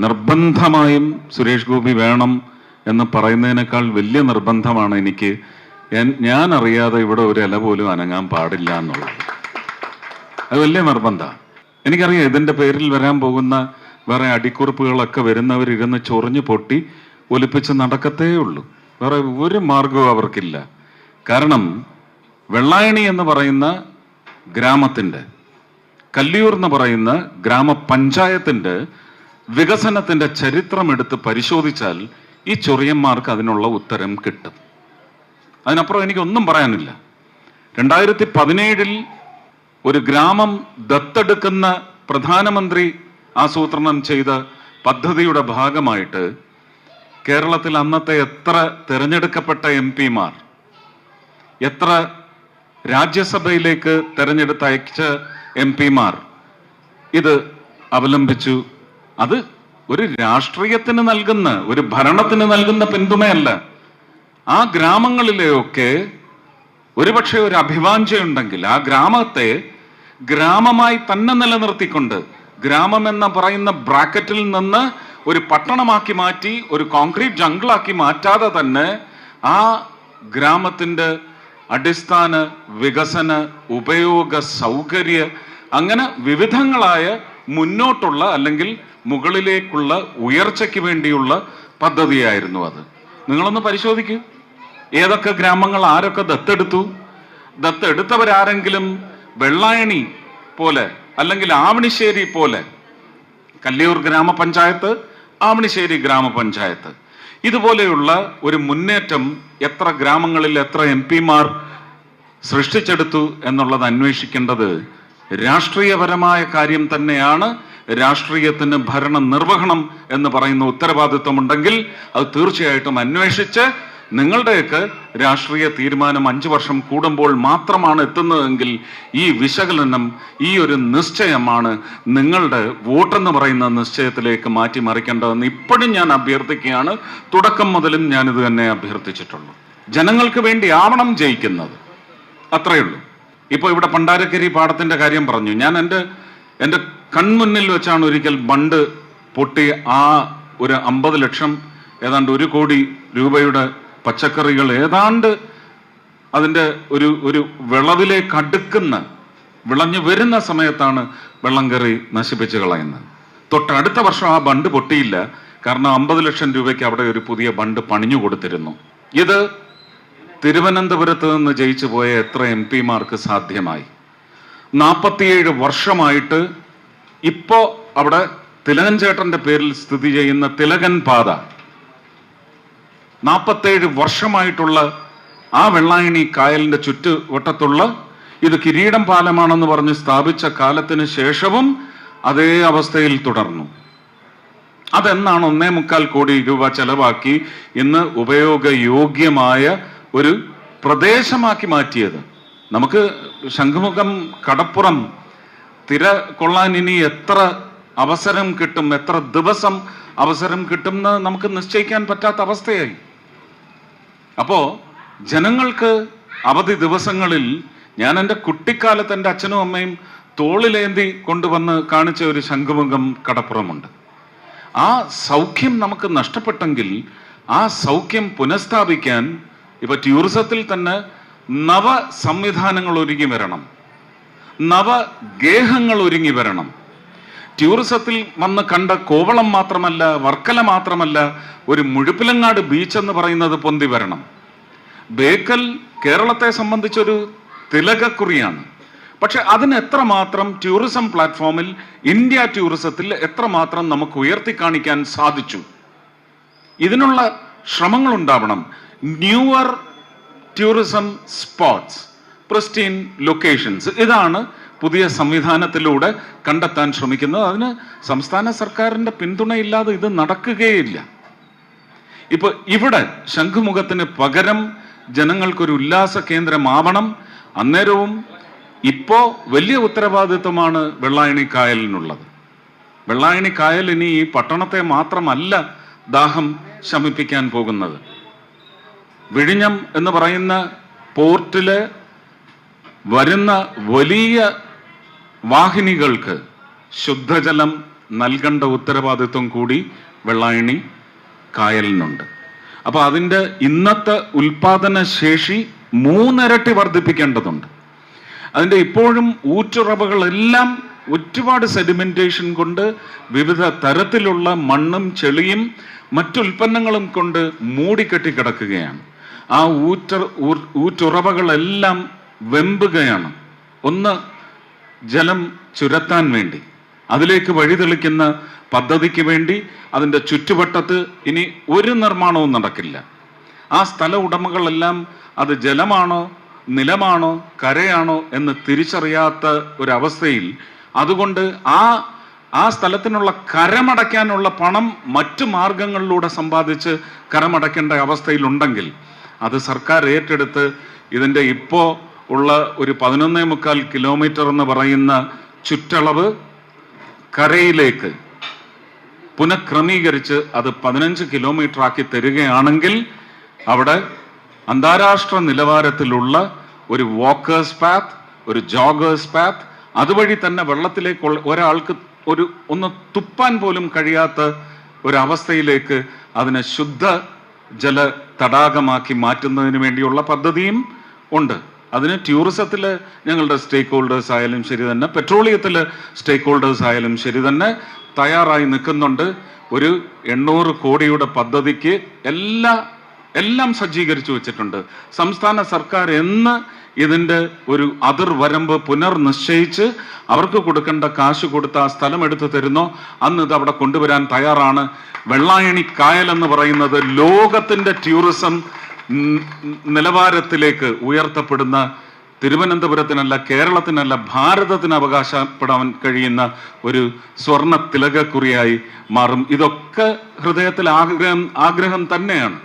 നിർബന്ധമായും സുരേഷ് ഗോപി വേണം എന്ന് പറയുന്നതിനേക്കാൾ വലിയ നിർബന്ധമാണ് എനിക്ക് ഞാൻ അറിയാതെ ഇവിടെ ഒരു ഇല പോലും അനങ്ങാൻ പാടില്ല എന്നുള്ളത്. അത് വലിയ നിർബന്ധമാണ്. എനിക്കറിയാം ഇതിൻ്റെ പേരിൽ വരാൻ പോകുന്ന വേറെ അടിക്കുറിപ്പുകളൊക്കെ വരുന്നവരിരുന്ന് ചൊറിഞ്ഞു പൊട്ടി ഒലിപ്പിച്ച് നടക്കത്തേ ഉള്ളൂ. വേറെ ഒരു മാർഗവും അവർക്കില്ല. കാരണം വെള്ളായണി എന്ന് പറയുന്ന ഗ്രാമത്തിൻ്റെ, കല്ലിയൂർ എന്ന് പറയുന്ന ഗ്രാമപഞ്ചായത്തിൻ്റെ വികസനത്തിൻ്റെ ചരിത്രം എടുത്ത് പരിശോധിച്ചാൽ ഈ ചൊറിയന്മാർക്ക് അതിനുള്ള ഉത്തരം കിട്ടും. അതിനപ്പുറം എനിക്കൊന്നും പറയാനില്ല. 2017 ഒരു ഗ്രാമം ദത്തെടുക്കുന്ന പ്രധാനമന്ത്രി ആസൂത്രണം ചെയ്ത പദ്ധതിയുടെ ഭാഗമായിട്ട് കേരളത്തിൽ അന്നത്തെ എത്ര തിരഞ്ഞെടുക്കപ്പെട്ട MP-മാർ, എത്ര രാജ്യസഭയിലേക്ക് തിരഞ്ഞെടുത്തയച്ച MP-മാർ ഇത് അവലംബിച്ചു. അത് ഒരു രാഷ്ട്രീയത്തിന് നൽകുന്ന, ഒരു ഭരണത്തിന് നൽകുന്ന പിന്തുണയല്ല. ആ ഗ്രാമങ്ങളിലെയൊക്കെ ഒരുപക്ഷെ ഒരു അഭിവാഞ്ചയുണ്ടെങ്കിൽ ആ ഗ്രാമത്തെ ഗ്രാമമായി തന്നെ നിലനിർത്തിക്കൊണ്ട്, ഗ്രാമം എന്ന് പറയുന്ന ബ്രാക്കറ്റിൽ നിന്ന് ഒരു പട്ടണമാക്കി മാറ്റി ഒരു കോൺക്രീറ്റ് ജംഗിളാക്കി മാറ്റാതെ തന്നെ ആ ഗ്രാമത്തിൻ്റെ അടിസ്ഥാന വികസന, ഉപയോഗ, സൗകര്യ, അങ്ങനെ വിവിധങ്ങളായ മുന്നോട്ടുള്ള അല്ലെങ്കിൽ മുകളിലേക്കുള്ള ഉയർച്ചയ്ക്ക് വേണ്ടിയുള്ള പദ്ധതിയായിരുന്നു അത്. നിങ്ങളൊന്ന് പരിശോധിക്കൂ, ഏതൊക്കെ ഗ്രാമങ്ങൾ ആരൊക്കെ ദത്തെടുത്തു. ദത്തെടുത്തവരാരെങ്കിലും വെള്ളായണി പോലെ അല്ലെങ്കിൽ ആവണിശ്ശേരി പോലെ, കല്ലിയൂർ ഗ്രാമപഞ്ചായത്ത്, ആവണിശ്ശേരി ഗ്രാമപഞ്ചായത്ത്, ഇതുപോലെയുള്ള ഒരു മുന്നേറ്റം എത്ര ഗ്രാമങ്ങളിൽ എത്ര MP-മാർ സൃഷ്ടിച്ചെടുത്തു എന്നുള്ളത് അന്വേഷിക്കേണ്ടത് രാഷ്ട്രീയപരമായ കാര്യം തന്നെയാണ്. രാഷ്ട്രീയത്തിന് ഭരണ നിർവഹണം എന്ന് പറയുന്ന ഉത്തരവാദിത്വമുണ്ടെങ്കിൽ അത് തീർച്ചയായിട്ടും അന്വേഷിച്ച് നിങ്ങളുടെയൊക്കെ രാഷ്ട്രീയ തീരുമാനം 5 വർഷം കൂടുമ്പോൾ മാത്രമാണ് എത്തുന്നതെങ്കിൽ ഈ വിശകലനം, ഈ ഒരു നിശ്ചയമാണ് നിങ്ങളുടെ വോട്ടെന്ന് പറയുന്ന നിശ്ചയത്തിലേക്ക് മാറ്റിമറിക്കേണ്ടതെന്ന് ഇപ്പോഴും ഞാൻ അഭ്യർത്ഥിക്കുകയാണ്. തുടക്കം മുതലും ഞാനിത് തന്നെ അഭ്യർത്ഥിച്ചിട്ടുള്ളൂ. ജനങ്ങൾക്ക് വേണ്ടി ആവണം ജയിക്കുന്നത്, അത്രയേ ഉള്ളൂ. ഇപ്പോൾ ഇവിടെ പണ്ടാരക്കരി പാടത്തിന്റെ കാര്യം പറഞ്ഞു. ഞാൻ എൻ്റെ കൺമുന്നിൽ വെച്ചാണ് ഒരിക്കൽ ബണ്ട് പൊട്ടി ആ ഒരു 50 ലക്ഷം, ഏതാണ്ട് 1 കോടി രൂപയുടെ പച്ചക്കറികൾ ഏതാണ്ട് അതിൻ്റെ ഒരു വിളവിലേക്ക് അടുക്കുന്ന, വിളഞ്ഞു വരുന്ന സമയത്താണ് വെള്ളം കയറി നശിപ്പിച്ച് കളയുന്നത്. തൊട്ടടുത്ത വർഷം ആ ബണ്ട് പൊട്ടിയില്ല. കാരണം 50 ലക്ഷം രൂപയ്ക്ക് അവിടെ ഒരു പുതിയ ബണ്ട് പണിഞ്ഞു കൊടുത്തിരുന്നു. ഇത് തിരുവനന്തപുരത്ത് നിന്ന് ജയിച്ചു പോയ എത്ര MP-മാർക്ക് സാധ്യമായി? 47 വർഷമായിട്ട് ഇപ്പോ അവിടെ തിലകൻ ചേട്ടന്റെ പേരിൽ സ്ഥിതി ചെയ്യുന്ന തിലകൻ പാത, 47 വർഷമായിട്ടുള്ള ആ വെള്ളായണി കായലിന്റെ ചുറ്റുവട്ടത്തുള്ള ഇത് കിരീടം പാലമാണെന്ന് പറഞ്ഞ് സ്ഥാപിച്ച കാലത്തിന് ശേഷവും അതേ അവസ്ഥയിൽ തുടർന്നു. അതെന്നാണ് 1.25 കോടി രൂപ ചെലവാക്കി ഇന്ന് ഉപയോഗയോഗ്യമായ ഒരു പ്രദേശമാക്കി മാറ്റിയത്. നമുക്ക് ശംഖുമുഖം, കടപ്പുറം തിര കൊള്ളാൻ ഇനി എത്ര അവസരം കിട്ടും, എത്ര ദിവസം അവസരം കിട്ടുമെന്ന് നമുക്ക് നിശ്ചയിക്കാൻ പറ്റാത്ത അവസ്ഥയായി. അപ്പോ ജനങ്ങൾക്ക് അവധി ദിവസങ്ങളിൽ, ഞാൻ എൻ്റെ കുട്ടിക്കാലത്ത് എൻ്റെ അച്ഛനും അമ്മയും തോളിലേന്തി കൊണ്ടുവന്ന് കാണിച്ച ഒരു ശംഖുമുഖം കടപ്പുറമുണ്ട്. ആ സൗഖ്യം നമുക്ക് നഷ്ടപ്പെട്ടെങ്കിൽ ആ സൗഖ്യം പുനഃസ്ഥാപിക്കാൻ ഇപ്പൊ ടൂറിസത്തിൽ തന്നെ നവ സംവിധാനങ്ങൾ ഒരുങ്ങി വരണം, നവഗേഹങ്ങൾ ഒരുങ്ങി വരണം. ടൂറിസത്തിൽ വന്ന് കണ്ട കോവളം മാത്രമല്ല, വർക്കല മാത്രമല്ല, ഒരു മുഴുപ്പിലങ്ങാട് ബീച്ച് എന്ന് പറയുന്നത് പൊന്തി വരണം. ബേക്കൽ കേരളത്തെ സംബന്ധിച്ചൊരു തിലകക്കുറിയാണ്. പക്ഷെ അതിന് എത്രമാത്രം ടൂറിസം പ്ലാറ്റ്ഫോമിൽ, ഇന്ത്യ ടൂറിസത്തിൽ എത്രമാത്രം നമുക്ക് ഉയർത്തി കാണിക്കാൻ സാധിച്ചു? ഇതിനുള്ള ശ്രമങ്ങൾ ഉണ്ടാവണം. Newer tourism spots, pristine locations, ഇതാണ് പുതിയ സംവിധാനത്തിലൂടെ കണ്ടെത്താൻ ശ്രമിക്കുന്നത്. അതിന് സംസ്ഥാന സർക്കാരിന്റെ പിന്തുണയില്ലാതെ ഇത് നടക്കുകയില്ല. ഇപ്പൊ ഇവിടെ ശംഖുമുഖത്തിന് പകരം ജനങ്ങൾക്കൊരു ഉല്ലാസ കേന്ദ്രമാവണം. അന്നേരവും ഇപ്പോ വലിയ ഉത്തരവാദിത്വമാണ് വെള്ളായണി കായലിനുള്ളത്. വെള്ളായണി കായൽ ഇനി ഈ പട്ടണത്തെ മാത്രമല്ല ദാഹം ശമിപ്പിക്കാൻ പോകുന്നത്. വിഴിഞ്ഞം എന്ന് പറയുന്ന പോർട്ടില് വരുന്ന വലിയ വാഹിനികൾക്ക് ശുദ്ധജലം നൽകേണ്ട ഉത്തരവാദിത്വം കൂടി വെള്ളായണി കായലിനുണ്ട്. അപ്പൊ അതിൻ്റെ ഇന്നത്തെ ഉൽപാദന ശേഷി 3 ഇരട്ടി വർദ്ധിപ്പിക്കേണ്ടതുണ്ട്. അതിൻ്റെ ഇപ്പോഴും ഊറ്റുറവകളെല്ലാം ഒരുപാട് സെഡിമെന്റേഷൻ കൊണ്ട് വിവിധ തരത്തിലുള്ള മണ്ണും ചെളിയും മറ്റുൽപ്പന്നങ്ങളും കൊണ്ട് മൂടിക്കെട്ടി കിടക്കുകയാണ്. ആ ഊറ്റുറവകളെല്ലാം വെമ്പുകയാണ്. ഒന്ന്, ജലം ചുരത്താൻ വേണ്ടി, അതിലേക്ക് വഴിതെളിക്കുന്ന പദ്ധതിക്ക് വേണ്ടി അതിൻ്റെ ചുറ്റുവട്ടത്ത് ഇനി ഒരു നിർമ്മാണവും നടക്കില്ല. ആ സ്ഥല ഉടമകളെല്ലാം അത് ജലമാണോ നിലമാണോ കരയാണോ എന്ന് തിരിച്ചറിയാത്ത ഒരവസ്ഥയിൽ, അതുകൊണ്ട് ആ സ്ഥലത്തിനുള്ള കരമടയ്ക്കാനുള്ള പണം മറ്റു മാർഗങ്ങളിലൂടെ സമ്പാദിച്ച് കരമടയ്ക്കേണ്ട അവസ്ഥയിലുണ്ടെങ്കിൽ അത് സർക്കാർ ഏറ്റെടുത്ത് ഇതിൻ്റെ ഇപ്പോൾ ഉള്ള ഒരു 11.25 കിലോമീറ്റർ എന്ന് പറയുന്ന ചുറ്റളവ് കരയിലേക്ക് പുനഃക്രമീകരിച്ച് അത് 15 കിലോമീറ്റർ ആക്കി തരികയാണെങ്കിൽ അവിടെ അന്താരാഷ്ട്ര നിലവാരത്തിലുള്ള ഒരു വാക്കേഴ്സ് പാത്ത്, ഒരു ജോഗേഴ്സ് പാത്ത്, അതുവഴി തന്നെ വെള്ളത്തിലേക്ക് ഒരാൾക്ക് ഒന്ന് തുപ്പാൻ പോലും കഴിയാത്ത ഒരവസ്ഥയിലേക്ക് അതിനെ ശുദ്ധ ജല തടാകമാക്കി മാറ്റുന്നതിന് വേണ്ടിയുള്ള പദ്ധതിയും ഉണ്ട്. അതിന് ടൂറിസത്തിൽ ഞങ്ങളുടെ സ്റ്റേക്ക് ഹോൾഡേഴ്സ് ആയാലും ശരി തന്നെ, പെട്രോളിയത്തിൽ സ്റ്റേക്ക് ഹോൾഡേഴ്സ് ആയാലും ശരി തന്നെ തയ്യാറായി നിൽക്കുന്നുണ്ട്. ഒരു 800 കോടിയുടെ പദ്ധതിക്ക് എല്ലാം സജ്ജീകരിച്ചു വെച്ചിട്ടുണ്ട്. സംസ്ഥാന സർക്കാർ എന്ന് ഇതിൻ്റെ ഒരു അതിർവരമ്പ് പുനർനിശ്ചയിച്ച് അവർക്ക് കൊടുക്കേണ്ട കാശ് കൊടുത്ത് ആ സ്ഥലം എടുത്തു തരുന്നോ അന്ന് ഇത് അവിടെ കൊണ്ടുവരാൻ തയ്യാറാണ്. വെള്ളായണി കായൽ എന്ന് പറയുന്നത് ലോകത്തിൻ്റെ ടൂറിസം നിലവാരത്തിലേക്ക് ഉയർത്തപ്പെടുന്ന, തിരുവനന്തപുരത്തിനല്ല, കേരളത്തിനല്ല, ഭാരതത്തിന് അവകാശപ്പെടാൻ കഴിയുന്ന ഒരു സ്വർണ്ണ തിലകക്കുറിയായി മാറും. ഇതൊക്കെ ഹൃദയത്തിൽ ആഗ്രഹം തന്നെയാണ്.